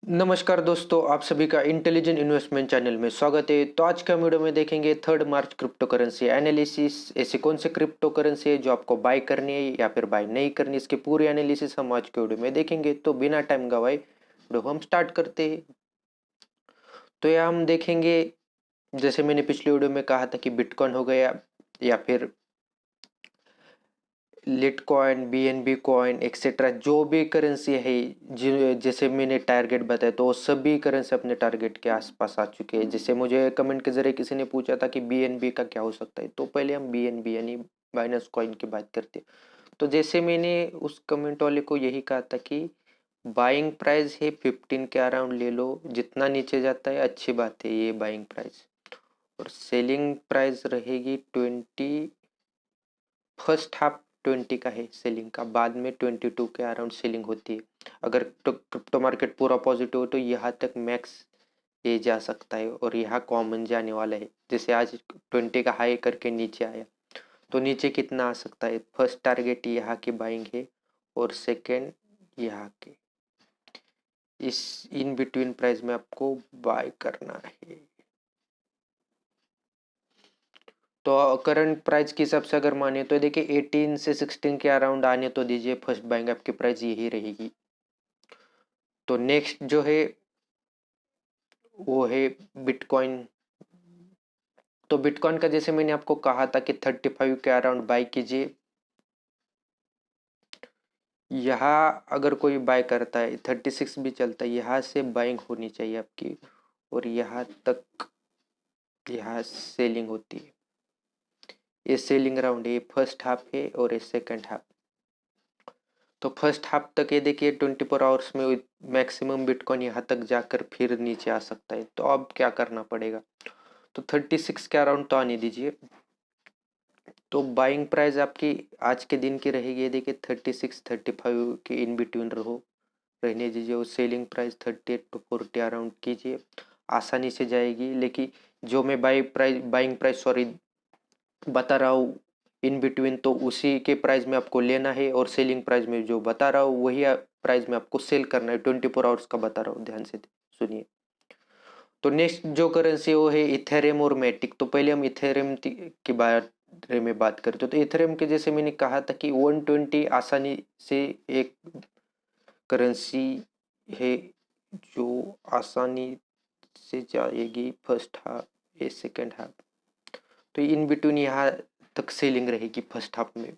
नमस्कार दोस्तों, आप सभी का इंटेलिजेंट इन्वेस्टमेंट चैनल में स्वागत है। तो आज का वीडियो में देखेंगे 3 मार्च क्रिप्टो करेंसी एनालिसिस। ऐसी कौन सी क्रिप्टो करेंसी है जो आपको बाय करनी है या फिर बाय नहीं करनी, इसकी पूरी एनालिसिस हम आज के वीडियो में देखेंगे। तो बिना टाइम गवाए वीडियो हम स्टार्ट करते हैं। तो यह हम देखेंगे, जैसे मैंने पिछले वीडियो में कहा था कि बिटकॉइन हो गया या फिर लिटकॉइन, बीएनबी कॉइन एक्सेट्रा, जो भी करेंसी है, जैसे मैंने टारगेट बताया, तो सभी करेंसी अपने टारगेट के आसपास आ चुके हैं। जैसे मुझे कमेंट के जरिए किसी ने पूछा था कि बीएनबी का क्या हो सकता है, तो पहले हम बीएनबी यानी बाइनेंस कॉइन की बात करते हैं। तो जैसे मैंने उस कमेंट वाले को यही कहा था कि बाइंग प्राइस है 15 के अराउंड ले लो, जितना नीचे जाता है अच्छी बात है ये बाइंग प्राइस, और सेलिंग प्राइस रहेगी 20। फर्स्ट हाफ 20 का है सेलिंग का, बाद में 22 के अराउंड सेलिंग होती है। अगर तो क्रिप्टो मार्केट पूरा पॉजिटिव हो तो यहाँ तक मैक्स ये जा सकता है, और यहाँ कॉमन जाने वाला है। जैसे आज 20 का हाई करके नीचे आया, तो नीचे कितना आ सकता है। फर्स्ट टारगेट यहाँ की बाइंग है और सेकेंड यहाँ के, इस इन बिटवीन प्राइस में आपको बाय करना है। तो करंट प्राइस के हिसाब से अगर माने तो देखिए 18 से 16 के अराउंड आने तो दीजिए, फर्स्ट बाइंग आपकी प्राइस यही रहेगी। तो नेक्स्ट जो है वो है बिटकॉइन। तो बिटकॉइन का जैसे मैंने आपको कहा था कि 35 के अराउंड बाय कीजिए। यहाँ अगर कोई बाय करता है 36 भी चलता है, यहाँ से बाइंग होनी चाहिए आपकी, और यहाँ तक यहाँ सेलिंग होती है। ये सेलिंग राउंड है, ये फर्स्ट हाफ है और ये सेकंड हाफ। तो फर्स्ट हाफ तक ये देखिए 24 आवर्स में मैक्सिमम बिटकॉइन यहाँ तक जाकर फिर नीचे आ सकता है। तो अब क्या करना पड़ेगा, तो 36 के अराउंड तो आने दीजिए। तो बाइंग प्राइस आपकी आज के दिन की रहेगी, ये देखिए 36-35 के इन बिटवीन रहने दीजिए। और सेलिंग प्राइस 38 to 40 अराउंड कीजिए, आसानी से जाएगी। लेकिन जो मैं बाइंग प्राइस सॉरी बता रहा हूँ इन बिटवीन, तो उसी के प्राइस में आपको लेना है, और सेलिंग प्राइस में जो बता रहा हूँ वही प्राइस में आपको सेल करना है। 24 आवर्स का बता रहा हूँ, ध्यान से सुनिए। तो नेक्स्ट जो करेंसी वो है इथेरियम और मैटिक। तो पहले हम इथेरियम के बारे में बात करते, तो इथेरियम के जैसे मैंने कहा था कि 120 आसानी से एक करेंसी है जो आसानी से जाएगी फर्स्ट हाफ या सेकेंड हाफ। तो इन बिटवीन यहाँ तक सेलिंग रहेगी फर्स्ट हाफ में,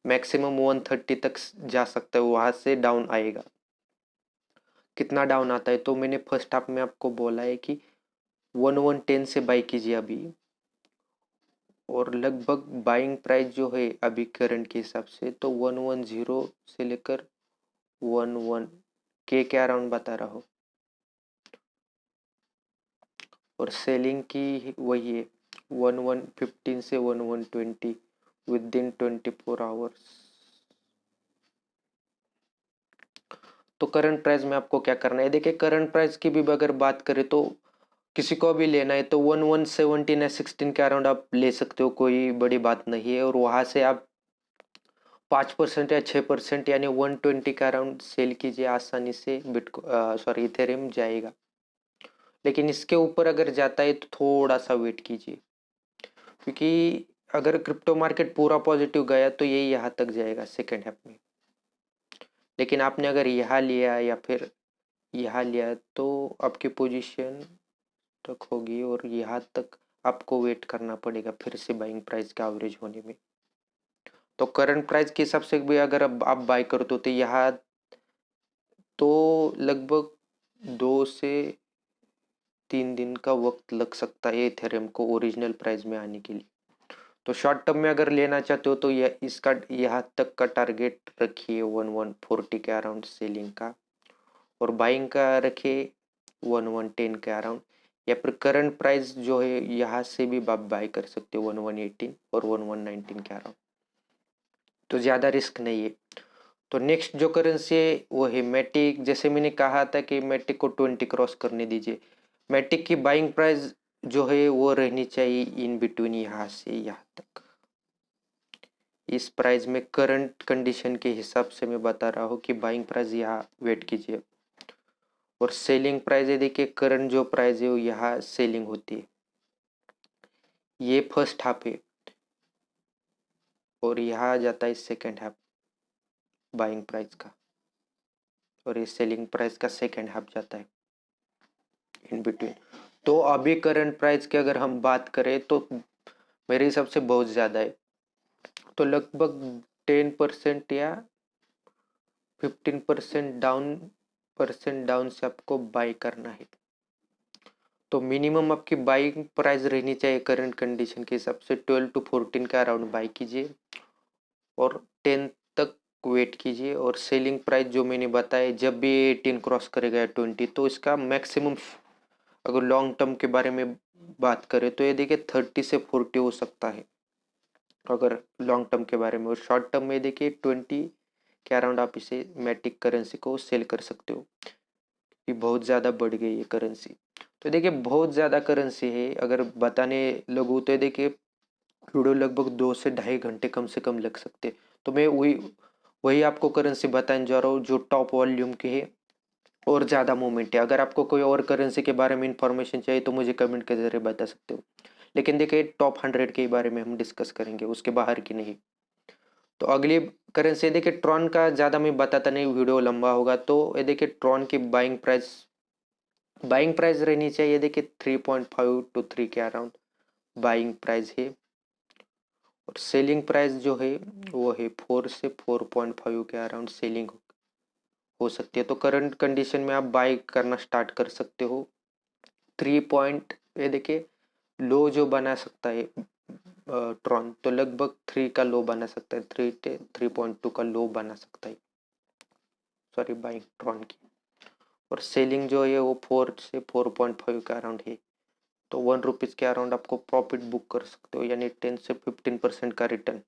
मैक्सिमम 130 तक जा सकता है, वहां से डाउन आएगा। कितना डाउन आता है, तो मैंने फर्स्ट हाफ में आपको बोला है कि 1110 से बाई कीजिए अभी। और लगभग बाइंग प्राइस जो है अभी करंट के हिसाब से, तो 110 से लेकर 11 के अराउंड बता रहा हूँ, और सेलिंग की वही है 1115 से 1120 विद इन 24 आवर्स। तो करंट प्राइस में आपको क्या करना है, देखिए करंट प्राइस की भी अगर बात करें तो किसी को भी लेना है तो 1117 या 16 के अराउंड आप ले सकते हो, कोई बड़ी बात नहीं है। और वहां से आप 5% या 6% यानी 120 के अराउंड सेल कीजिए, आसानी से इथेरियम जाएगा। लेकिन इसके ऊपर अगर जाता है तो थोड़ा सा वेट कीजिए, क्योंकि अगर क्रिप्टो मार्केट पूरा पॉजिटिव गया तो ये यहाँ तक जाएगा सेकेंड हाफ में। लेकिन आपने अगर यहाँ लिया या फिर यहाँ लिया तो आपकी पोजीशन तक होगी, और यहाँ तक आपको वेट करना पड़ेगा फिर से बाइंग प्राइस का एवरेज होने में। तो करंट प्राइस के हिसाब से भी अगर अब आप बाय करते हो तो यहाँ तो लगभग 2 से 3 दिन का वक्त लग सकता है इथेरियम को ओरिजिनल प्राइस में आने के लिए। तो शॉर्ट टर्म में अगर लेना चाहते हो तो यह इसका यहाँ तक का टारगेट रखिए 1140 के अराउंड सेलिंग का, और बाइंग का रखिए 1110 के अराउंड। या फिर करंट प्राइस जो है यहाँ से भी आप बाय कर सकते हो 1118 और 1119 के अराउंड, तो ज़्यादा रिस्क नहीं है। तो नेक्स्ट जो करेंसी है वो है मैटिक। जैसे मैंने कहा था कि मैटिक को 20 क्रॉस करने दीजिए। मैटिक की बाइंग प्राइस जो है वो रहनी चाहिए इन बिटवीन यहाँ से यहाँ तक। इस प्राइस में करंट कंडीशन के हिसाब से मैं बता रहा हूँ कि बाइंग प्राइस यहाँ वेट कीजिए। और सेलिंग प्राइस है देखिए, करंट जो प्राइस है वो यहाँ सेलिंग होती है, ये फर्स्ट हाफ है और यहाँ आ जाता है सेकेंड हाफ बाइंग प्राइस का, और ये सेलिंग प्राइस का सेकेंड हाफ जाता है इन बिटवीन। तो अभी करंट प्राइस की अगर हम बात करें तो मेरे हिसाब से बहुत ज़्यादा है, तो लगभग 10% या 15% डाउन से आपको बाई करना है। तो मिनिमम आपकी बाइंग प्राइस रहनी चाहिए करंट कंडीशन के हिसाब से 12 to 14 के अराउंड बाई कीजिए और 10 तक वेट कीजिए। और सेलिंग प्राइस जो मैंने बताया, जब भी 18 क्रॉस करेगा 20, तो इसका मैक्सिमम अगर लॉन्ग टर्म के बारे में बात करें तो ये देखिए 30 से 40 हो सकता है अगर लॉन्ग टर्म के बारे में, और शॉर्ट टर्म में देखिए 20 के अराउंड आप इसे मैटिक करेंसी को सेल कर सकते हो कि बहुत ज़्यादा बढ़ गई है करेंसी। तो देखिए बहुत ज़्यादा करेंसी है, अगर बताने लगूँ तो देखिए वीडियो लगभग 2 से ढाई घंटे कम से कम लग सकते। तो मैं वही आपको करेंसी बताने जा रहा हूँ जो टॉप वॉल्यूम की है और ज़्यादा मूवमेंट है। अगर आपको कोई और करेंसी के बारे में इंफॉर्मेशन चाहिए तो मुझे कमेंट के जरिए बता सकते हो, लेकिन देखिए टॉप 100 के बारे में हम डिस्कस करेंगे, उसके बाहर की नहीं। तो अगली करेंसी देखिए ट्रॉन का, ज़्यादा मैं बताता नहीं, वीडियो लंबा होगा। तो ये देखिए ट्रॉन की बाइंग प्राइस रहनी चाहिए देखिए 3.5 to 3 के अराउंड बाइंग प्राइस है, और सेलिंग प्राइस जो है वो है 4 से 4.5 के अराउंड सेलिंग हो सकती है। तो करंट कंडीशन में आप बाई करना स्टार्ट कर सकते हो। 3 पॉइंट ये देखिए लो जो बना सकता है ट्रॉन, तो लगभग 3 का लो बना सकता है, 3.2 का लो बना सकता है, सॉरी बाइंग ट्रॉन की। और सेलिंग जो है वो 4 से 4.5 के अराउंड है, तो 1 रुपीज़ के अराउंड आपको प्रॉफिट बुक कर सकते हो, यानी 10 से 15% का रिटर्न।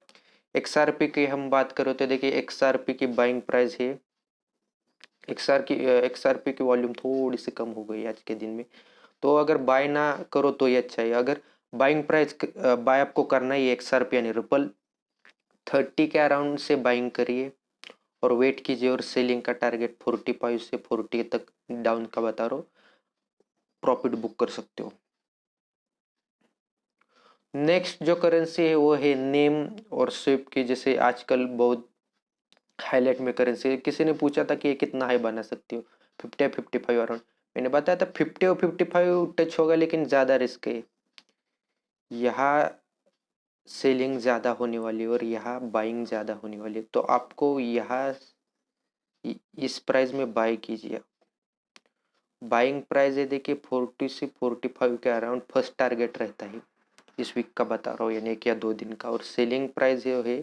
XRP की हम बात करें तो देखिए XRP की बाइंग प्राइस है, XRP की वॉल्यूम थोड़ी सी कम हो गई आज के दिन में, तो अगर बाय ना करो तो ये अच्छा है। अगर बाइंग प्राइस बाय आपको करना ही XRP यानी रिपल 30 के अराउंड से बाइंग करिए और वेट कीजिए, और सेलिंग का टारगेट 45 से 40 तक डाउन का बता रहा हूँ, प्रॉफिट बुक कर सकते हो। नेक्स्ट जो करेंसी है वो है नेम और स्विफ्ट की, जैसे आजकल बहुत हाईलाइट में करेंसी है। किसी ने पूछा था कि ये कितना हाई बना सकती हो, 50 या 55 अराउंड। मैंने बताया था 50 और 55 टच होगा, लेकिन ज़्यादा रिस्क है, यहाँ सेलिंग ज़्यादा होने वाली है और यहाँ बाइंग ज़्यादा होने वाली है। तो आपको यहाँ इस प्राइस में बाई कीजिए। बाइंग प्राइस है देखिए 40 से 45 के अराउंड फर्स्ट टारगेट रहता है इस वीक का बता रहा हूँ, यानी 1 या 2 दिन का। और सेलिंग प्राइस जो है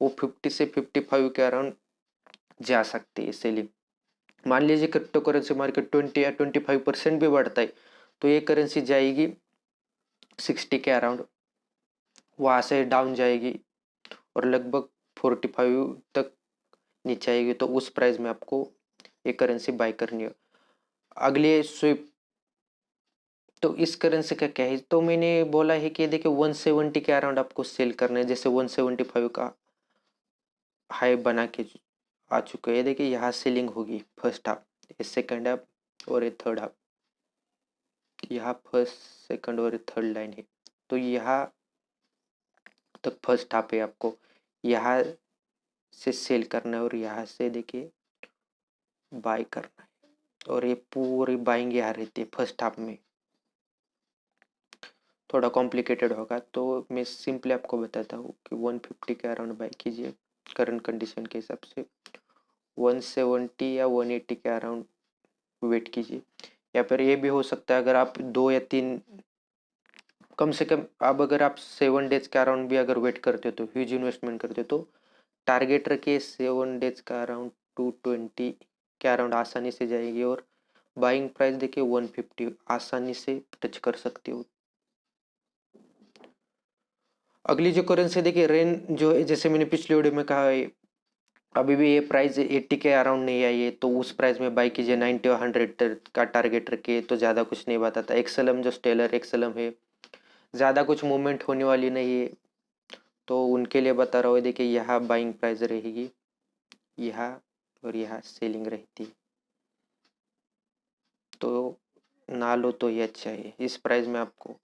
वो 50 से 55 के अराउंड जा सकती है सेलिंग। मान लीजिए क्रिप्टो करेंसी मार्केट 20 या 25% भी बढ़ता है, तो ये करेंसी जाएगी 60 के अराउंड, वहाँ से डाउन जाएगी और लगभग 45 तक नीचे आएगी, तो उस प्राइस में आपको ये करेंसी बाय करनी है। अगले स्विप, तो इस करेंसी का क्या है, तो मैंने बोला है कि देखिए 170 के अराउंड आपको सेल करना है। जैसे 175 का हाई बना के आ चुका है, देखिए यहाँ सेलिंग होगी फर्स्ट हाफ, ये सेकंड हाफ और ये थर्ड हाफ, यहाँ फर्स्ट सेकंड और थर्ड लाइन है, तो यहाँ तक फर्स्ट हाफ है, आपको यहाँ से सेल करना है और यहाँ से देखिए बाय करना है, और ये पूरी बाइंग यहाँ रहती है फर्स्ट हाफ में। थोड़ा कॉम्प्लिकेटेड होगा, तो मैं सिंपली आपको बताता हूँ कि 150 के अराउंड बाय कीजिए करंट कंडीशन के हिसाब से, 170 या 180 के अराउंड वेट कीजिए। या फिर ये भी हो सकता है अगर आप 2 या 3, कम से कम अब अगर आप 7 डेज के अराउंड भी अगर वेट करते हो तो ह्यूज इन्वेस्टमेंट करते हो, तो टारगेट रखिए 7 डेज का अराउंड 220 के अराउंड आसानी से जाएगी, और बाइंग प्राइस देखिए 150 आसानी से टच कर सकते हो। अगली जो करेंसी देखिए रेन जो है, जैसे मैंने पिछले वीडियो में कहा है, अभी भी ये प्राइस 80 के अराउंड नहीं आई है, तो उस प्राइस में बाई कीजिए। 90 और 100 का टारगेट रखिए, तो ज़्यादा कुछ नहीं बताता। एक्सएलएम जो स्टेलर एक्सएलएम है, ज़्यादा कुछ मूवमेंट होने वाली नहीं है, तो उनके लिए बता रहा हूँ। देखिए यहाँ बाइंग प्राइस रहेगी, यहाँ और यहाँ सेलिंग रहती है। तो ना लो तो ये अच्छा है, इस प्राइस में आपको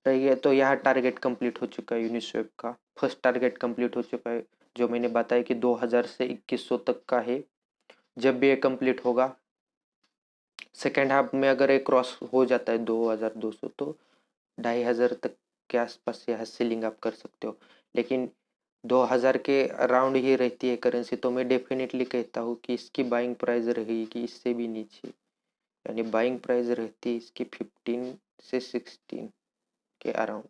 रहिए। तो यहाँ टारगेट कंप्लीट हो चुका है यूनिस्वैप का, फर्स्ट टारगेट कंप्लीट हो चुका है, जो मैंने बताया कि 2000 से 2100 तक का है। जब भी ये कंप्लीट होगा सेकेंड हाफ में, अगर ये क्रॉस हो जाता है 2200 तो 2500 तक के आसपास यहाँ सेलिंग आप कर सकते हो। लेकिन 2000 के अराउंड ही रहती है करेंसी, तो मैं डेफिनेटली कहता हूँ कि इसकी बाइंग प्राइस रहेगी इससे भी नीचे, यानी बाइंग प्राइस रहती है इसकी 15 से 16 के अराउंड,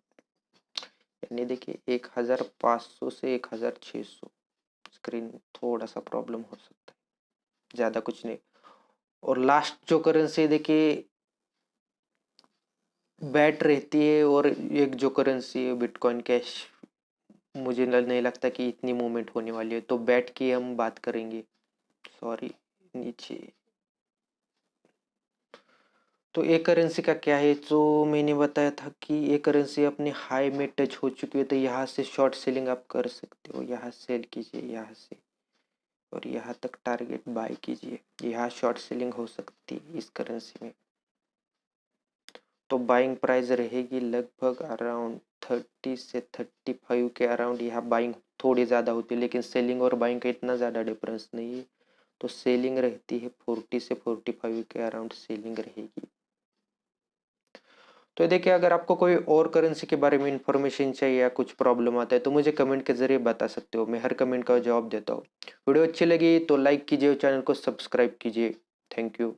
यानी देखिए 1500 से 1600। स्क्रीन थोड़ा सा प्रॉब्लम हो सकता है, ज़्यादा कुछ नहीं। और लास्ट जो करेंसी देखिए बैट रहती है, और एक जो करेंसी है बिटकॉइन कैश, मुझे नहीं लगता कि इतनी मूवमेंट होने वाली है, तो बैट की हम बात करेंगे। सॉरी, नीचे। तो एक करेंसी का क्या है, जो मैंने बताया था कि एक करेंसी अपने हाई में टच हो चुकी है, तो यहाँ से शॉर्ट सेलिंग आप कर सकते हो, यहाँ सेल कीजिए यहाँ से, और यहाँ तक टारगेट बाय कीजिए। यहाँ शॉर्ट सेलिंग हो सकती है इस करेंसी में, तो बाइंग प्राइस रहेगी लगभग अराउंड 30 से 35 के अराउंड। यहाँ बाइंग थोड़ी ज़्यादा होती है, लेकिन सेलिंग और बाइंग का इतना ज़्यादा डिफरेंस नहीं है, तो सेलिंग रहती है 40 से 45 के अराउंड सेलिंग रहेगी। तो देखिए, अगर आपको कोई और करेंसी के बारे में इंफॉर्मेशन चाहिए या कुछ प्रॉब्लम आता है तो मुझे कमेंट के जरिए बता सकते हो, मैं हर कमेंट का जवाब देता हूँ। वीडियो अच्छी लगी तो लाइक कीजिए और चैनल को सब्सक्राइब कीजिए। Thank you.